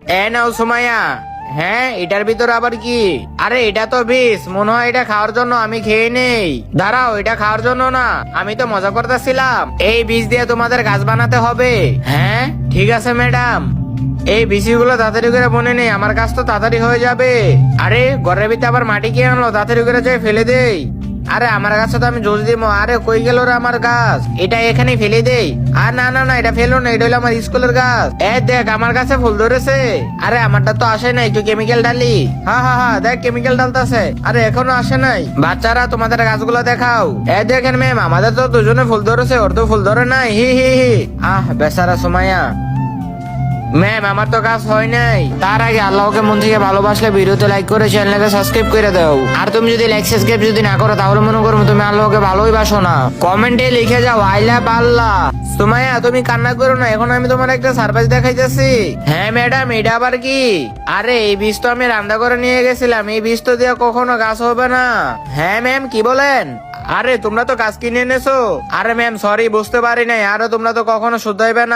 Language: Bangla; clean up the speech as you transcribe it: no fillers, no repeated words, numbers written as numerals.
এ নাও সুমাইয়া। হ্যাঁ, এটার ভিতর আবার কি? আরে এটা তো বিষ, মনে হয় এটা খাওয়ার জন্য, আমি খেয়ে নেই। দাঁড়াও, এটা খাওয়ার জন্য না, আমি তো মজা করতেছিলাম। এই বীজ দিয়ে তোমাদের গাছ বানাতে হবে। হ্যাঁ ঠিক আছে ম্যাডাম, এই বিচিগুলো তাড়াতাড়ি করে বনে নেই, আমার কাজ তো তাড়াতাড়ি হয়ে যাবে। আরে ঘরের ভিতরে আবার মাটি কে আনলো, তাড়াতাড়ি করে যাই ফেলে দেই। আরে আমার গাছে তো আমি জোর দিব। আরে কই গেল রে আমার গাছ? এটা এখানে ফেলে দেই। আর না না না, এটা ফেলো না, এটা হলো আমার স্কুলের গাছ। দেখ আমার কাছে ফুল ধরেছে। আরে আমারটা তো আসে নাই, তুই কেমিক্যাল ঢালি। হ্যাঁ হ্যাঁ হ্যাঁ, দেখ কেমিক্যাল ঢালতেছে। আরে এখনো আসে নাই। বাচ্চারা তোমাদের গাছগুলো দেখাও। দেখেন ম্যাম, আমাদের তো দুজনে ফুল ধরেছে, ওর তো ফুল ধরে নাই। হি হি হি। বেচারা সুমাইয়া। ম্যাম আমার তো কাজ হয় নাই। তার আগে আল্লাহকে মন থেকে ভালোবাসলে ভিডিওতে লাইক করে চ্যানেলকে সাবস্ক্রাইব করে দাও। আর তুমি যদি লাইক সাবস্ক্রাইব যদি না করো, তাহলে মনে করো তুমি আল্লাহকে ভালোই বাসো না। কমেন্টে লিখে যাও আই লাভ আল্লাহ। সুমাইয়া তুমি কান্না করো না, এখন আমি তোমার একটা সারপ্রাইজ দেখাইতেছি। হ্যাঁ ম্যাডাম, এটা আবার কি? আরে এই বীজ তো আমি রান্না করে নিয়ে গেছিলাম, এই বীজ তো দিয়ে কখনো গাছ হবে না। হ্যাঁ ম্যাম, কি বলেন? আরে তোমরা তো গাছ কিনে এনেছো। আরে ম্যাম সরি, বুঝতে পারি নাই। আরে তোমরা তো কখনো শুধরাইবে না।